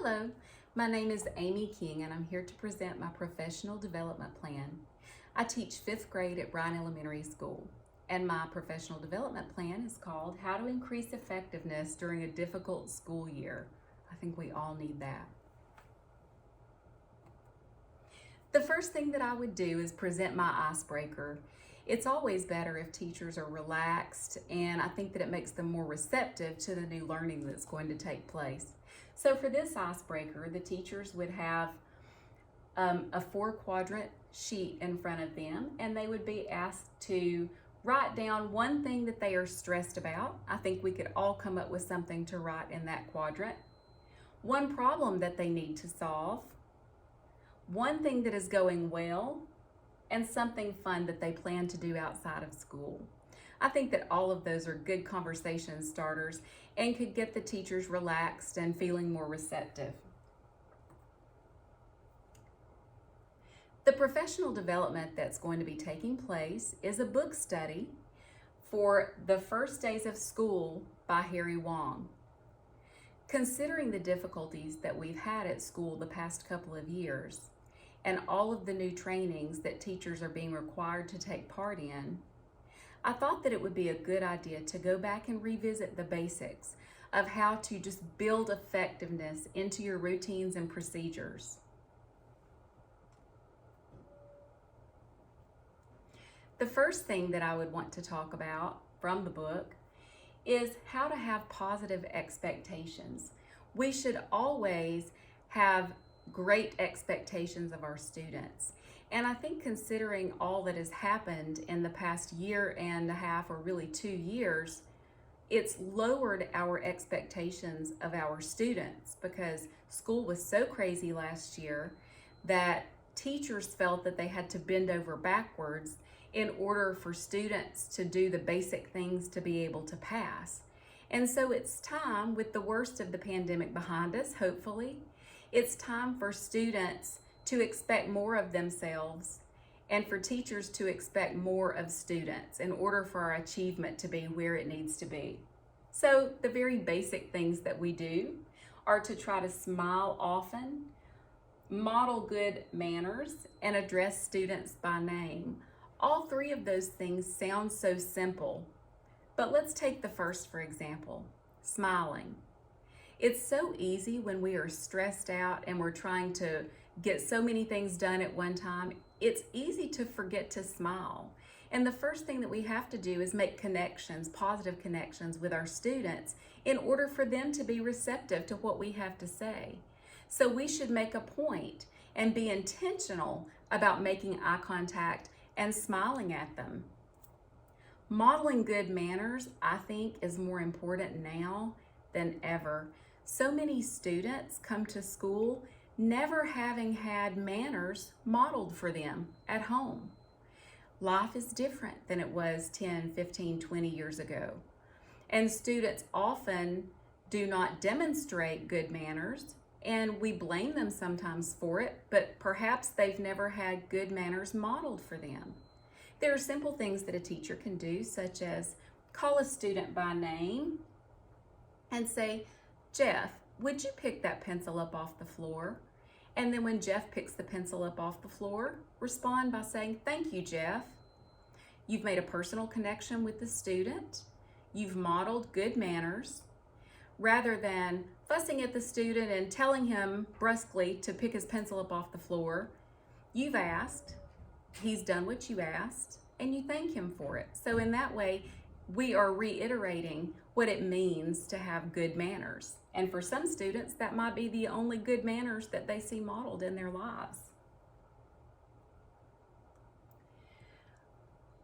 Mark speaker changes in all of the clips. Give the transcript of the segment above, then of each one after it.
Speaker 1: Hello, my name is Amy King and I'm here to present my professional development plan. I teach 5th grade at Bryan Elementary School, and my professional development plan is called How to Increase Effectiveness During a Difficult School Year. I think we all need that. The first thing that I would do is present my icebreaker. It's always better if teachers are relaxed, and I think that it makes them more receptive to the new learning that's going to take place. So for this icebreaker, the teachers would have a 4-quadrant sheet in front of them, and they would be asked to write down one thing that they are stressed about. I think we could all come up with something to write in that quadrant. One problem that they need to solve, one thing that is going well, and something fun that they plan to do outside of school. I think that all of those are good conversation starters and could get the teachers relaxed and feeling more receptive. The professional development that's going to be taking place is a book study for The First Days of School by Harry Wong. Considering the difficulties that we've had at school the past couple of years, and all of the new trainings that teachers are being required to take part in, I thought that it would be a good idea to go back and revisit the basics of how to just build effectiveness into your routines and procedures. The first thing that I would want to talk about from the book is how to have positive expectations. We should always have great expectations of our students. And I think considering all that has happened in the past year and a half, or really 2 years, it's lowered our expectations of our students because school was so crazy last year that teachers felt that they had to bend over backwards in order for students to do the basic things to be able to pass. And so it's time, with the worst of the pandemic behind us, hopefully, it's time for students to expect more of themselves and for teachers to expect more of students in order for our achievement to be where it needs to be. So the very basic things that we do are to try to smile often, model good manners, and address students by name. All 3 of those things sound so simple, but let's take the first, for example, smiling. It's so easy when we are stressed out and we're trying to get so many things done at one time. It's easy to forget to smile. And the first thing that we have to do is make connections, positive connections with our students in order for them to be receptive to what we have to say. So we should make a point and be intentional about making eye contact and smiling at them. Modeling good manners, I think, is more important now than ever. So many students come to school never having had manners modeled for them at home. Life is different than it was 10, 15, 20 years ago. And students often do not demonstrate good manners, and we blame them sometimes for it, but perhaps they've never had good manners modeled for them. There are simple things that a teacher can do, such as call a student by name and say, "Jeff, would you pick that pencil up off the floor?" And then when Jeff picks the pencil up off the floor, respond by saying, "Thank you, Jeff." You've made a personal connection with the student. You've modeled good manners. Rather than fussing at the student and telling him brusquely to pick his pencil up off the floor, you've asked, he's done what you asked, and you thank him for it. So in that way, we are reiterating what it means to have good manners. And for some students, that might be the only good manners that they see modeled in their lives.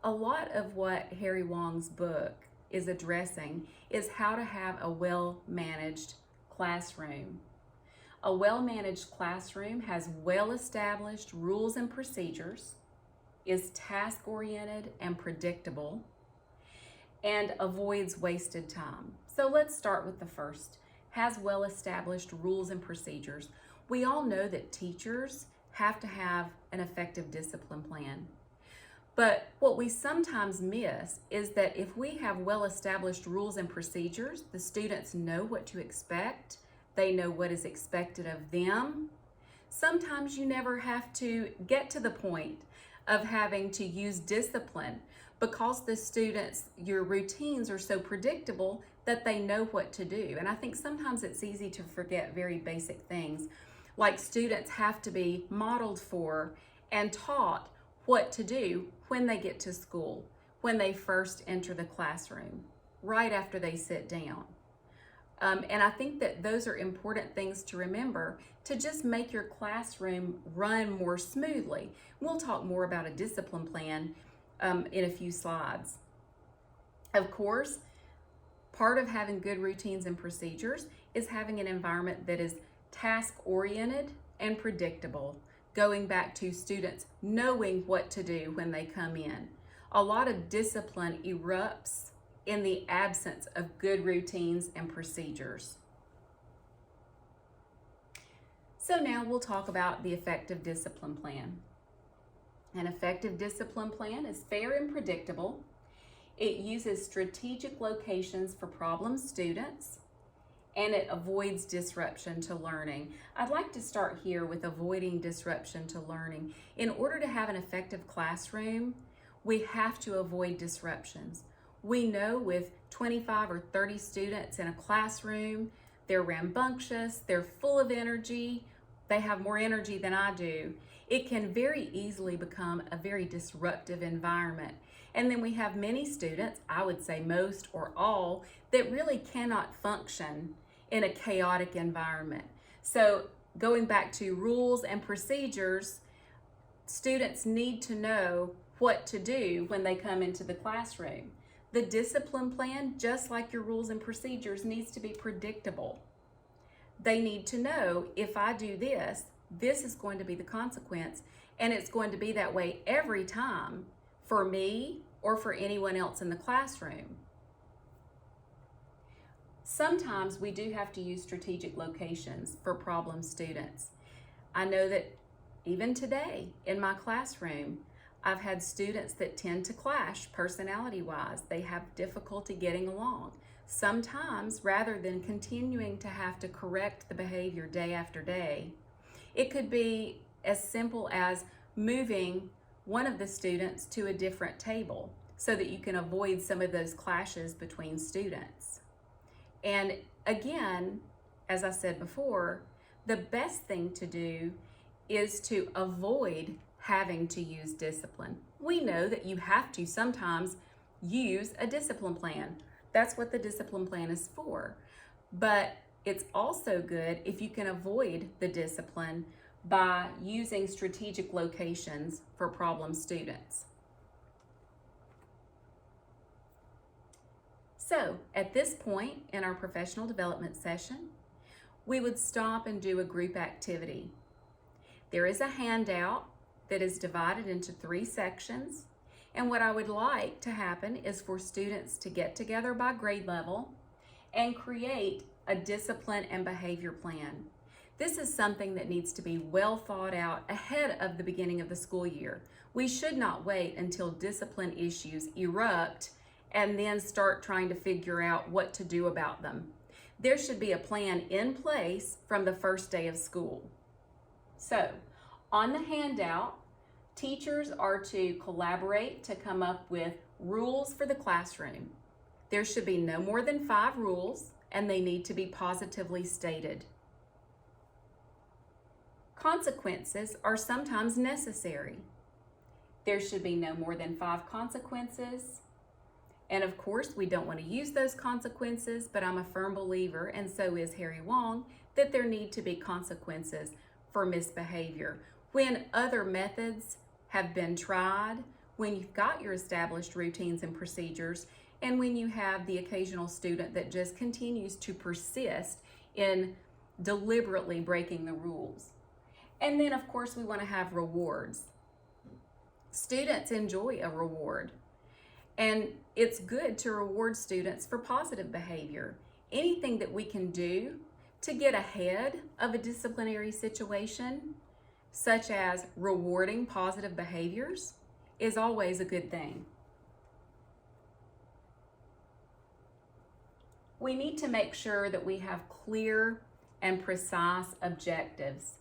Speaker 1: A lot of what Harry Wong's book is addressing is how to have a well-managed classroom. A well-managed classroom has well-established rules and procedures, is task-oriented and predictable, and avoids wasted time. So let's start with the first. Has well-established rules and procedures. We all know that teachers have to have an effective discipline plan. But what we sometimes miss is that if we have well-established rules and procedures, the students know what to expect, They know what is expected of them. Sometimes you never have to get to the point of having to use discipline because the students, your routines are so predictable that they know what to do. And I think sometimes it's easy to forget very basic things, like students have to be modeled for and taught what to do when they get to school, when they first enter the classroom, right after they sit down. And I think that those are important things to remember to just make your classroom run more smoothly. We'll talk more about a discipline plan in a few slides. Of course, part of having good routines and procedures is having an environment that is task-oriented and predictable, going back to students knowing what to do when they come in. A lot of discipline erupts in the absence of good routines and procedures. So now we'll talk about the effective discipline plan. An effective discipline plan is fair and predictable. It uses strategic locations for problem students, and it avoids disruption to learning. I'd like to start here with avoiding disruption to learning. In order to have an effective classroom, we have to avoid disruptions. We know with 25 or 30 students in a classroom, they're rambunctious, they're full of energy, they have more energy than I do. It can very easily become a very disruptive environment. And then we have many students, I would say most or all, that really cannot function in a chaotic environment. So going back to rules and procedures, students need to know what to do when they come into the classroom. The discipline plan, just like your rules and procedures, needs to be predictable. They need to know, if I do this, this is going to be the consequence, and it's going to be that way every time for me or for anyone else in the classroom. Sometimes we do have to use strategic locations for problem students. I know that even today in my classroom, I've had students that tend to clash personality-wise. They have difficulty getting along. Sometimes, rather than continuing to have to correct the behavior day after day, it could be as simple as moving one of the students to a different table so that you can avoid some of those clashes between students. And again, as I said before, the best thing to do is to avoid having to use discipline. We know that you have to sometimes use a discipline plan. That's what the discipline plan is for. But it's also good if you can avoid the discipline by using strategic locations for problem students. So at this point in our professional development session, we would stop and do a group activity. There is a handout that is divided into 3 sections. And what I would like to happen is for students to get together by grade level and create a discipline and behavior plan. This is something that needs to be well thought out ahead of the beginning of the school year. We should not wait until discipline issues erupt and then start trying to figure out what to do about them. There should be a plan in place from the first day of school. So, on the handout, teachers are to collaborate to come up with rules for the classroom. There should be no more than 5 rules, and they need to be positively stated. Consequences are sometimes necessary. There should be no more than 5 consequences. And of course, we don't want to use those consequences, but I'm a firm believer, and so is Harry Wong, that there need to be consequences for misbehavior. When other methods have been tried, when you've got your established routines and procedures, and when you have the occasional student that just continues to persist in deliberately breaking the rules. And then, of course, we want to have rewards. Students enjoy a reward, and it's good to reward students for positive behavior. Anything that we can do to get ahead of a disciplinary situation, such as rewarding positive behaviors, is always a good thing. We need to make sure that we have clear and precise objectives.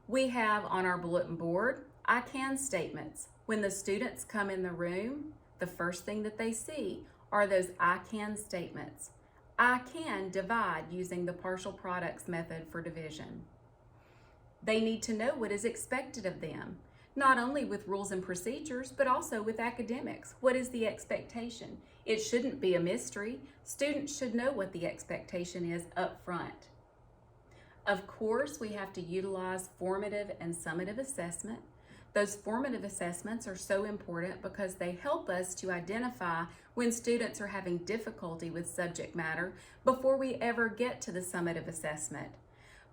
Speaker 1: We have on our bulletin board I can statements. When the students come in the room, the first thing that they see are those I can statements. I can divide using the partial products method for division. They need to know what is expected of them, not only with rules and procedures, but also with academics. What is the expectation? It shouldn't be a mystery. Students should know what the expectation is up front. Of course, we have to utilize formative and summative assessment. Those formative assessments are so important because they help us to identify when students are having difficulty with subject matter before we ever get to the summative assessment.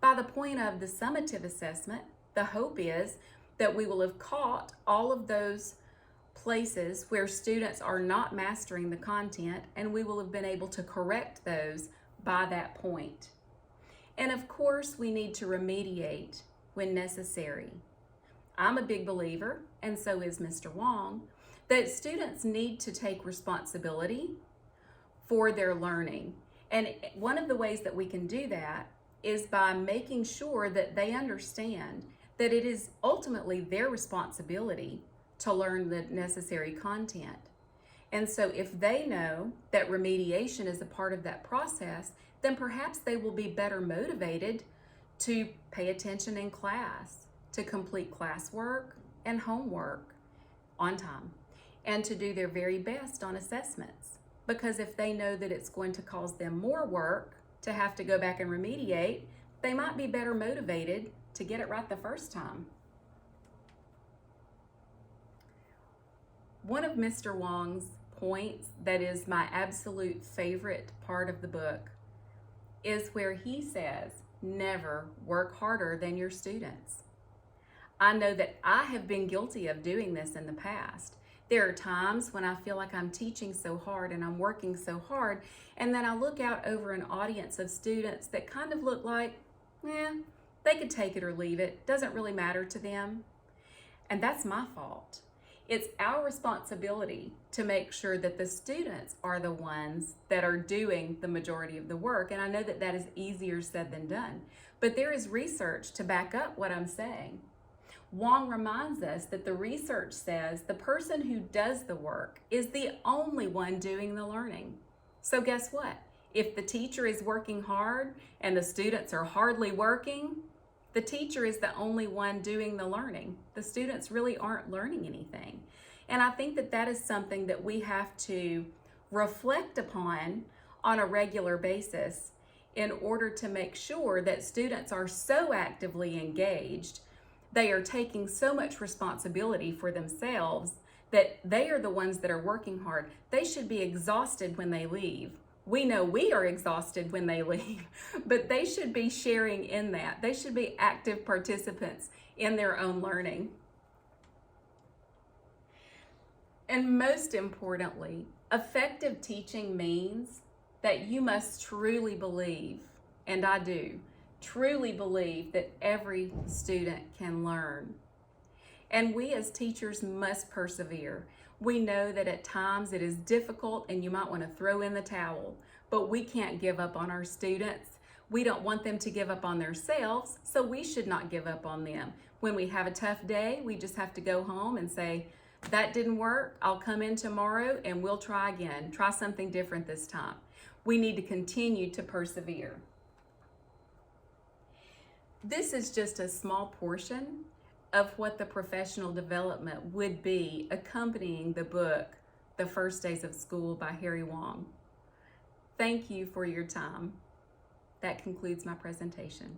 Speaker 1: By the point of the summative assessment, the hope is that we will have caught all of those places where students are not mastering the content, and we will have been able to correct those by that point. And of course, we need to remediate when necessary. I'm a big believer, and so is Mr. Wong, that students need to take responsibility for their learning. And one of the ways that we can do that is by making sure that they understand that it is ultimately their responsibility to learn the necessary content. And so if they know that remediation is a part of that process, then perhaps they will be better motivated to pay attention in class, to complete classwork and homework on time, and to do their very best on assessments. Because if they know that it's going to cause them more work to have to go back and remediate, they might be better motivated to get it right the first time. One of Mr. Wong's points that is my absolute favorite part of the book is where he says, never work harder than your students. I know that I have been guilty of doing this in the past. There are times when I feel like I'm teaching so hard and I'm working so hard, and then I look out over an audience of students that kind of look like, they could take it or leave it. Doesn't really matter to them. And that's my fault. It's our responsibility to make sure that the students are the ones that are doing the majority of the work. And I know that that is easier said than done, but there is research to back up what I'm saying. Wong reminds us that the research says the person who does the work is the only one doing the learning. So guess what? If the teacher is working hard and the students are hardly working, the teacher is the only one doing the learning. The students really aren't learning anything. And I think that that is something that we have to reflect upon on a regular basis in order to make sure that students are so actively engaged, they are taking so much responsibility for themselves that they are the ones that are working hard. They should be exhausted when they leave. We know we are exhausted when they leave, but they should be sharing in that. They should be active participants in their own learning. And most importantly, effective teaching means that you must truly believe, and I do, truly believe that every student can learn. And we as teachers must persevere. We know that at times it is difficult and you might want to throw in the towel, but we can't give up on our students. We don't want them to give up on themselves, so we should not give up on them. When we have a tough day, we just have to go home and say, that didn't work, I'll come in tomorrow and we'll try again. Try something different this time. We need to continue to persevere. This is just a small portion of what the professional development would be accompanying the book, The First Days of School by Harry Wong. Thank you for your time. That concludes my presentation.